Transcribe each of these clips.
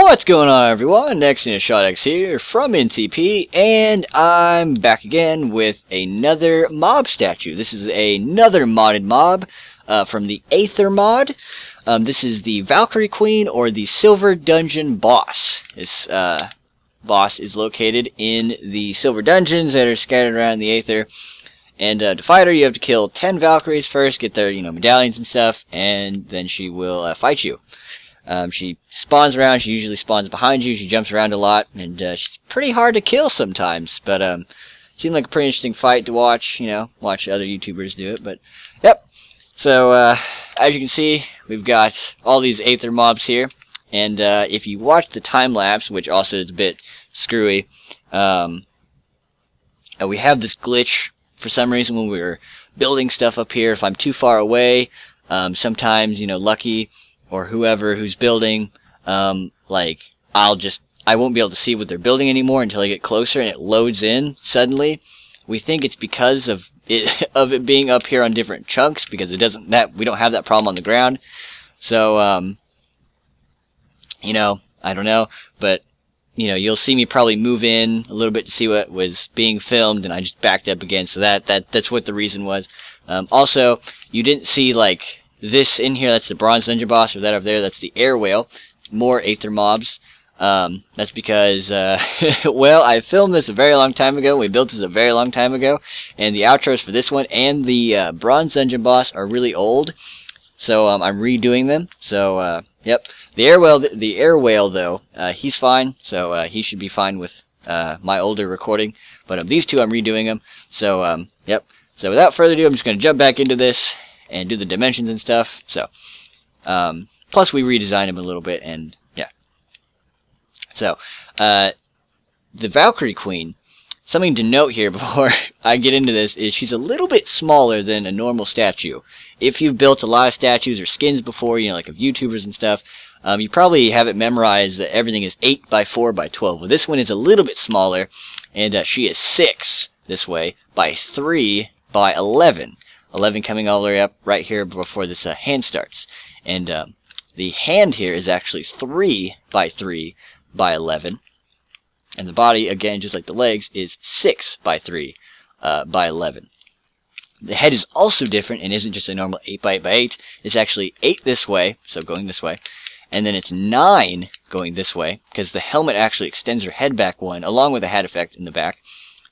What's going on, everyone? Next Ninjatacoproductions here from NTP, and I'm back again with another mob statue. This is another modded mob from the Aether mod. This is the Valkyrie Queen, or the Silver Dungeon boss. This boss is located in the Silver Dungeons that are scattered around the Aether. And to fight her, you have to kill 10 Valkyries first, get their medallions and stuff, and then she will fight you. She spawns around. She usually spawns behind you. She jumps around a lot, and she's pretty hard to kill sometimes. But seemed like a pretty interesting fight to watch. Watch other YouTubers do it. But yep. So as you can see, we've got all these Aether mobs here, and if you watch the time lapse, which also is a bit screwy, we have this glitch for some reason when we were building stuff up here. If I'm too far away, sometimes Lucky or whoever who's building, I won't be able to see what they're building anymore until I get closer, and it loads in suddenly. We think it's because of it being up here on different chunks, because we don't have that problem on the ground. So I don't know, but you'll see me probably move in a little bit to see what was being filmed, and I just backed up again. So that's what the reason was. Also, you didn't see this in here. That's the Bronze Ninja boss, or that over there. That's the Air Whale. More Aether mobs. That's because, well, I filmed this a very long time ago. We built this a very long time ago, and the outros for this one and the Bronze Dungeon boss are really old. So I'm redoing them. So yep, the air whale though, he's fine. So he should be fine with my older recording. But these two I'm redoing them. So yep. So without further ado, I'm just gonna jump back into this and do the dimensions and stuff. So plus we redesigned them a little bit, and yeah. So the Valkyrie Queen. Something to note here before I get into this is she's a little bit smaller than a normal statue. If you've built a lot of statues or skins before, you know, like of YouTubers and stuff, you probably have it memorized that everything is 8 by 4 by 12. Well, this one is a little bit smaller, and she is 6 this way by 3 by 11. 11 coming all the way up right here before this hand starts. And the hand here is actually 3 by 3 by 11. And the body, again, just like the legs, is 6 by 3 by 11. The head is also different and isn't just a normal 8 by 8 by 8. It's actually 8 this way, so going this way. And then it's 9 going this way, because the helmet actually extends her head back 1, along with a hat effect in the back.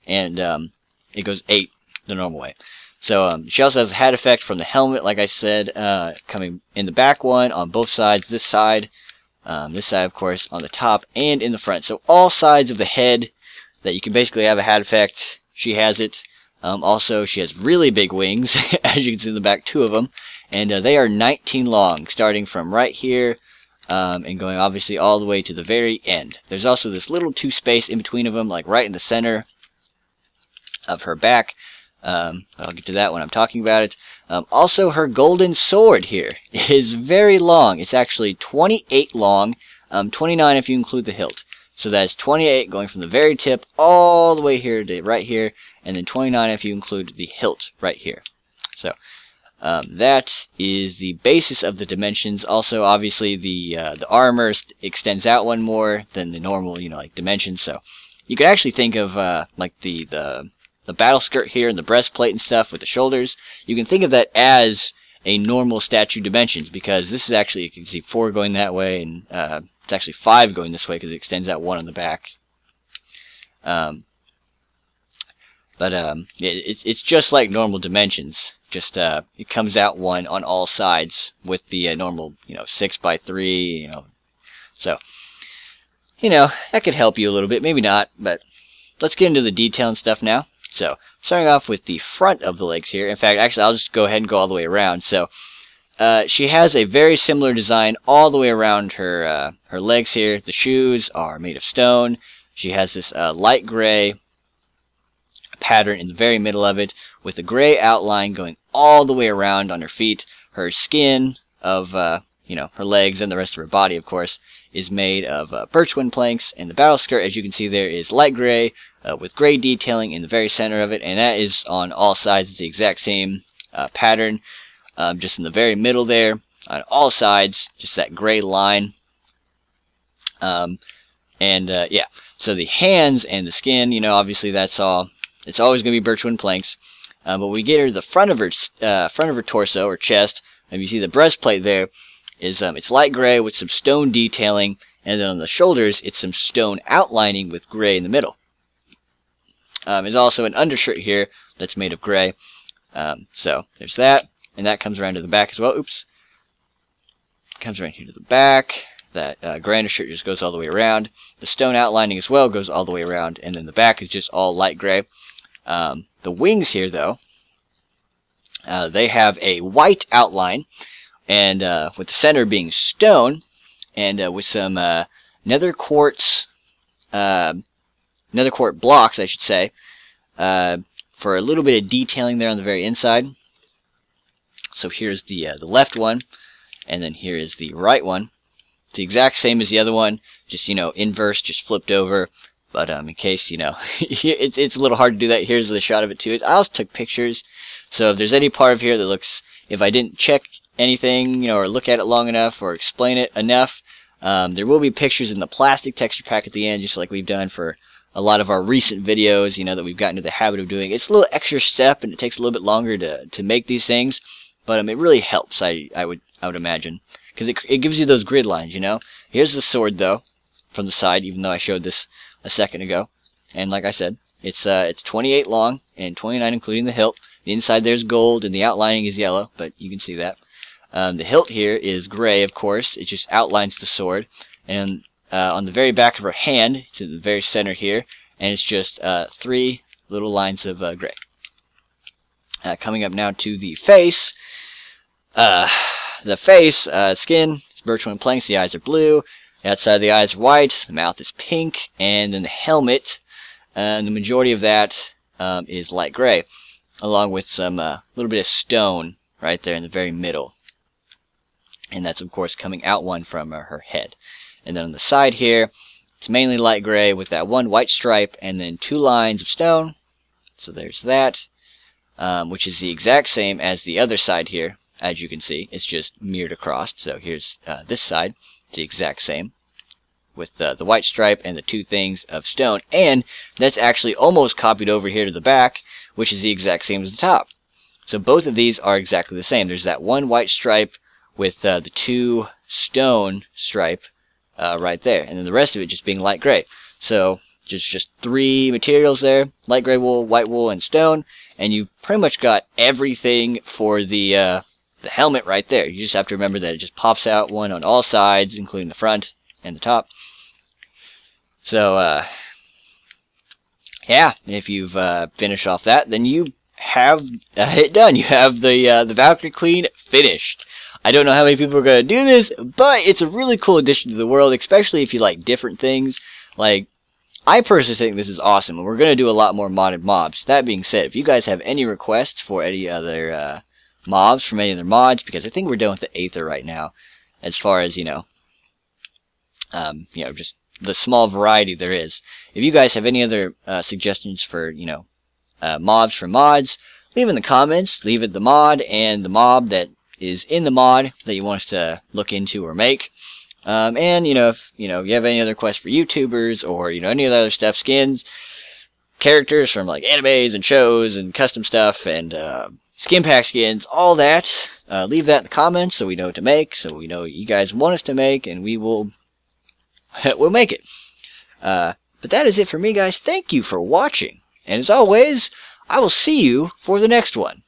And it goes 8 the normal way. So she also has a hat effect from the helmet, like I said, coming in the back 1 on both sides. This side, of course, on the top and in the front. So all sides of the head that you can basically have a hat effect, she has it. Also, she has really big wings, as you can see in the back, 2 of them. And they are 19 long, starting from right here and going obviously all the way to the very end. There's also this little 2 space in between of them, like right in the center of her back. I'll get to that when I'm talking about it. Also, her golden sword here is very long. It's actually 28 long, 29 if you include the hilt. So that's 28 going from the very tip all the way here to right here, and then 29 if you include the hilt right here. So that is the basis of the dimensions. Also, obviously, the armor extends out 1 more than the normal, you know, like dimensions. So you could actually think of like the battle skirt here and the breastplate and stuff with the shoulders. You can think of that as a normal statue dimensions, because this is actually, you can see 4 going that way, and it's actually 5 going this way because it extends out 1 on the back. It's just like normal dimensions. Just it comes out 1 on all sides with the normal, you know, 6 by 3, you know. So, you know, that could help you a little bit, maybe not, but let's get into the detail and stuff now. So, starting off with the front of the legs here. In fact, actually, I'll just go ahead and go all the way around. So, she has a very similar design all the way around her her legs here. The shoes are made of stone. She has this light gray pattern in the very middle of it, with a gray outline going all the way around on her feet. Her skin of, you know, her legs and the rest of her body, of course, is made of birchwood planks, and the battle skirt, as you can see there, is light gray with gray detailing in the very center of it, and that is on all sides. It's the exact same pattern, just in the very middle there, on all sides, just that gray line. Yeah, so the hands and the skin, you know, obviously that's all. It's always going to be birchwood planks. But we get her the front of her torso or chest, and you see the breastplate there is it's light gray with some stone detailing, and then on the shoulders it's some stone outlining with gray in the middle. There's also an undershirt here that's made of gray. So there's that, and that comes around to the back as well. Oops, comes around here to the back. That gray undershirt just goes all the way around. The stone outlining as well goes all the way around, and then the back is just all light gray. The wings here, though, they have a white outline, and with the center being stone, and with some nether quartz blocks, I should say, for a little bit of detailing there on the very inside. So here's the left one, and then here is the right one. It's the exact same as the other one, just, you know, inverse, just flipped over. But in case, you know, it's a little hard to do that. Here's the shot of it too. I also took pictures, so if there's any part of here that looks, if I didn't check anything, you know, or look at it long enough or explain it enough, there will be pictures in the plastic texture pack at the end, just like we've done for a lot of our recent videos, you know, that we've gotten into the habit of doing. It's a little extra step, and it takes a little bit longer to make these things, but it really helps. I would imagine, because it gives you those grid lines, you know. Here's the sword though. from the side, even though I showed this a second ago. And like I said, it's 28 long and 29 including the hilt. The inside there's gold and the outlining is yellow, but you can see that. The hilt here is gray, of course. It just outlines the sword. And on the very back of her hand, it's in the very center here, and it's just 3 little lines of gray. Coming up now to the face. The face, skin, is birch twin planks. The eyes are blue. The outside of the eyes are white. The mouth is pink. And then the helmet, the majority of that is light gray, along with some little bit of stone right there in the very middle. And that's, of course, coming out one from her head. And then on the side here, it's mainly light gray with that 1 white stripe and then 2 lines of stone. So there's that, which is the exact same as the other side here. As you can see, it's just mirrored across. So here's this side. It's the exact same with the white stripe and the 2 things of stone. And that's actually almost copied over here to the back, which is the exact same as the top. So both of these are exactly the same. There's that 1 white stripe with the 2 stone stripe right there, and then the rest of it just being light gray. So just 3 materials there: light gray wool, white wool, and stone, and you pretty much got everything for the helmet right there. You just have to remember that it just pops out one on all sides, including the front and the top. So yeah, if you've finished off that, then you have it done. You have the Valkyrie Queen finished. I don't know how many people are going to do this, but it's a really cool addition to the world, especially if you like different things. Like, I personally think this is awesome, and we're going to do a lot more modded mobs. That being said, if you guys have any requests for any other mobs from any other mods, because I think we're done with the Aether right now, as far as, just the small variety there is. If you guys have any other suggestions for, mobs from mods, leave in the comments. Leave it the mod and the mob that is in the mod that you want us to look into or make. And if you have any other requests for YouTubers or any other stuff, skins, characters from like animes and shows and custom stuff and skin pack skins, all that, leave that in the comments so we know what to make, so we know what you guys want us to make, and we'll make it. But that is it for me, guys. Thank you for watching, and as always, I will see you for the next one.